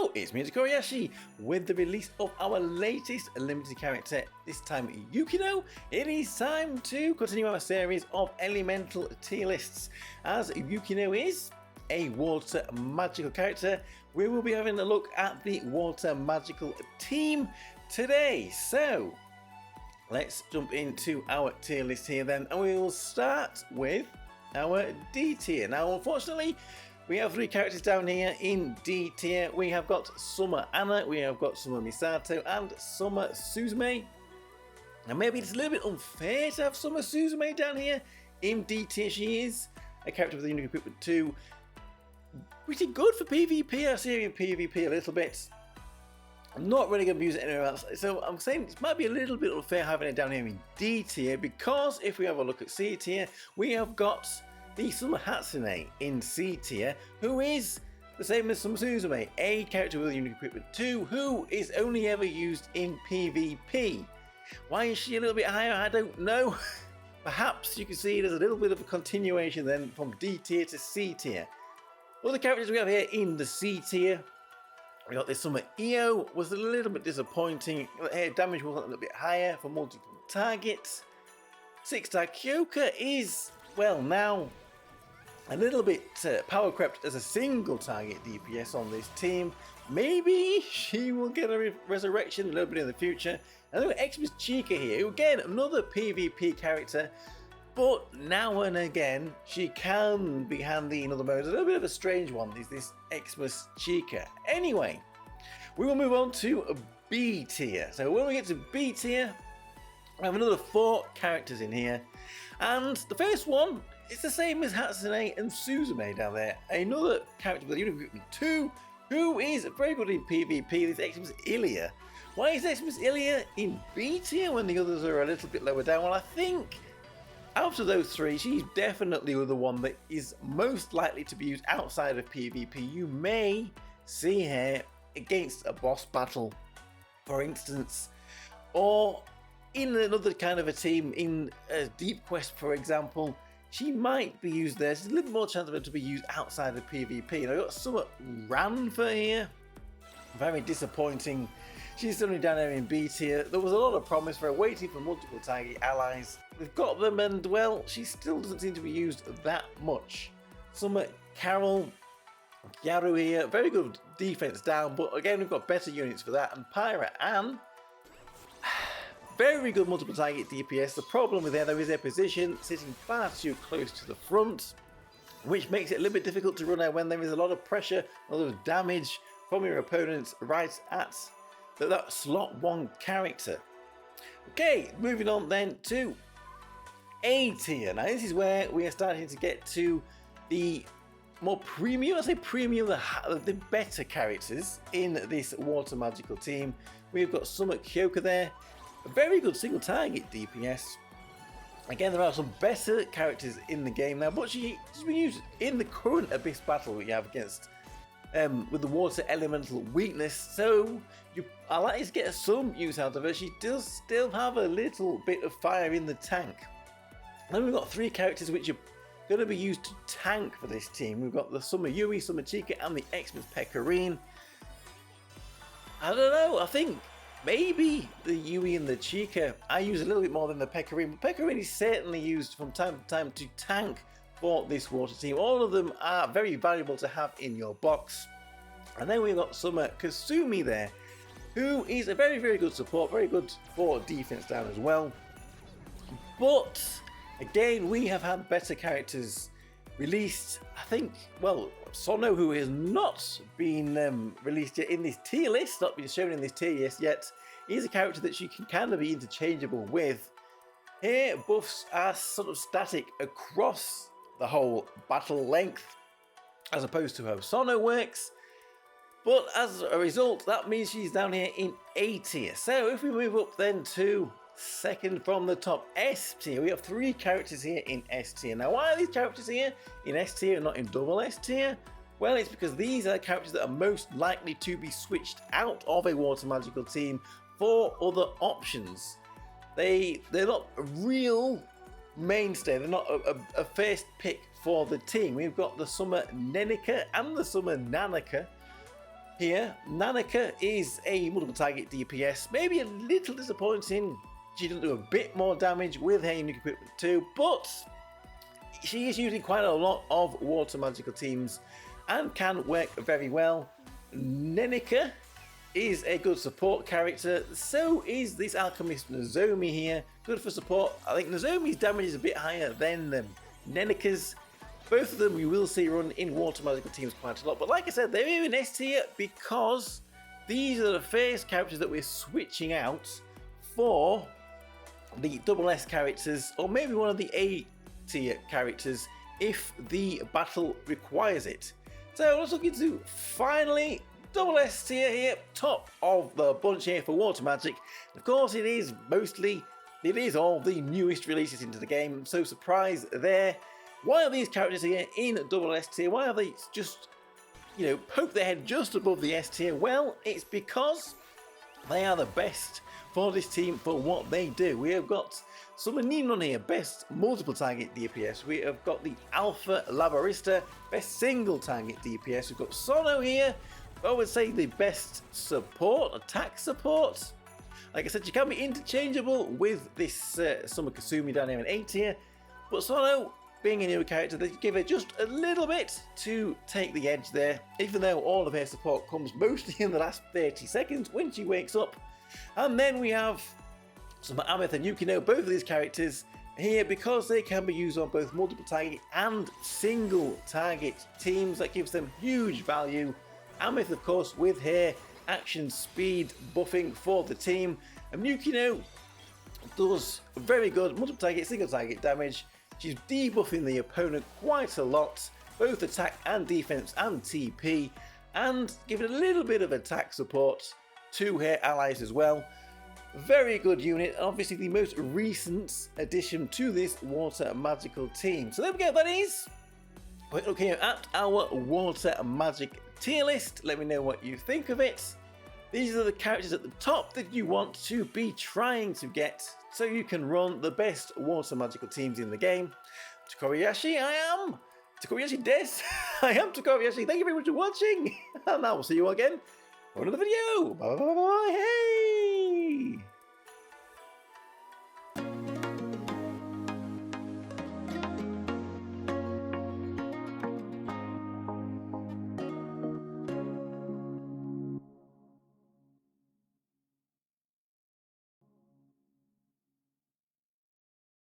Hello, it's me, Tokkuri Yashi, with the release of our latest limited character, this time Yukino. It is time to continue our series of elemental tier lists. As Yukino is a water magical character, we will be having a look at the water magical team today. So, let's jump into our tier list here then, and we will start with our D tier. Now, unfortunately, we have three characters down here in D tier. We have got Summer Anna, we have got Summer Misato, and Summer Suzume. Now maybe it's a little bit unfair to have Summer Suzume down here in D tier. She is a character with the unique equipment too. Pretty good for PvP. I've seen PvP a little bit. I'm not really going to use it anywhere else. So I'm saying it might be a little bit unfair having it down here in D tier, because if we have a look at C tier, we have got the Summer Hatsune in C tier, who is the same as Summer Suzume, a character with unique equipment too, who is only ever used in PvP. Why is she a little bit higher? I don't know. Perhaps you can see there's a little bit of a continuation then from D tier to C tier. Other characters we have here in the C tier, we got this Summer Io, was a little bit disappointing. Her damage was a little bit higher for multiple targets. 6-star Kyoka is, well, now a little bit power crept as a single target DPS on this team. Maybe she will get a resurrection a little bit in the future. And then we've got Xmas Chica here, who again, another PvP character, but now and again she can be handy in other modes. A little bit of a strange one is this Xmas Chica. Anyway, we will move on to B tier. So when we get to B tier, I have another 4 characters in here, and the first one is the same as Hatsune and Suzume down there. Another character with a unique equipment too, who is very good in PvP, this Xmas Ilia. Why is Xmas Ilia in B tier when the others are a little bit lower down? Well, I think out of those 3, she's definitely the one that is most likely to be used outside of PvP. You may see her against a boss battle, for instance, or in another kind of a team, in a deep quest, for example. She might be used there. There's a little more chance of her to be used outside of PvP. And I've got Summer Ranfa here. Very disappointing. She's only down there in B tier. There was a lot of promise for her, waiting for multiple target allies. We've got them, and well, she still doesn't seem to be used that much. Summer Carol, Gyaru here. Very good defense down, but again, we've got better units for that. And Pyra Ann, very good multiple target DPS. The problem with her though is their position sitting far too close to the front, which makes it a little bit difficult to run her when there is a lot of pressure, a lot of damage from your opponents right at that slot 1 character. Okay, moving on then to A tier. Now this is where we are starting to get to the more premium, I say premium, the better characters in this water magical team. We've got Summer Kyoka there. A very good single target DPS. Again, there are some better characters in the game now, but she's been used in the current Abyss battle we have against with the water elemental weakness, so I like to get some use out of her. She does still have a little bit of fire in the tank. Then we've got 3 characters which are going to be used to tank for this team. We've got the Summer Yui, Summer Chica, and the Xmas Pecorine. I don't know, I think maybe the Yui and the Chica I use a little bit more than the Pecorine, but Pecorine is certainly used from time to time to tank for this water team. All of them are very valuable to have in your box. And then we've got Summer Kasumi there, who is a very, very good support, very good for defense down as well. But again, we have had better characters released. I think, well, Sono, who has not been released yet in this tier list, not been shown in this tier list yet, is a character that you can kind of be interchangeable with. Here, buffs are sort of static across the whole battle length, as opposed to how Sono works. But as a result, that means she's down here in A tier. So if we move up then to second from the top, S tier, we have 3 characters here in S tier. Now, why are these characters here in S tier and not in double S tier? Well, it's because these are characters that are most likely to be switched out of a water magical team for other options. They're not a real mainstay, they're not a first pick for the team. We've got the Summer Nenika and the Summer Nanaka, here. Nanaka is a multiple target DPS, maybe a little disappointing. She doesn't do a bit more damage with her unique equipment too, but she is using quite a lot of water magical teams and can work very well. Nenika is a good support character, so is this alchemist Nozomi here, good for support. I think Nozomi's damage is a bit higher than Nenika's. Both of them we will see run in water magical teams quite a lot, but like I said, they're in S tier because these are the first characters that we're switching out for the double S characters, or maybe one of the A tier characters if the battle requires it. So let's look into finally double S tier here, top of the bunch here for water magic. Of course, it is all the newest releases into the game, so surprise there. Why are these characters here in double S tier? Why are they just, poke their head just above the S tier? Well, it's because they are the best for this team for what they do. We have got someone needing on here, best multiple target DPS. We have got the Alpha Labarista, best single target DPS. We've got Sono here, I would say the best support, attack support. Like I said, you can be interchangeable with this Summer Kasumi down here in A tier, but Sono, being a newer character, they give her just a little bit to take the edge there, even though all of her support comes mostly in the last 30 seconds when she wakes up. And then we have some Ameth and Yukino, both of these characters here, because they can be used on both multiple target and single target teams. That gives them huge value. Ameth, of course, with her action speed buffing for the team, and Yukino does very good multiple target, single target damage. She's debuffing the opponent quite a lot, both attack and defense and TP, and giving a little bit of attack support to her allies as well. Very good unit, and obviously the most recent addition to this water magical team. So there we go, that is we're looking at our water magic tier list. Let me know what you think of it. These are the characters at the top that you want to be trying to get so you can run the best water magical teams in the game. Tokkuri Yashi, I am Tokkuri Yashi Des. I am Tokkuri Yashi. Thank you very much for watching, and I will see you again for another video. Bye bye bye bye. Hey.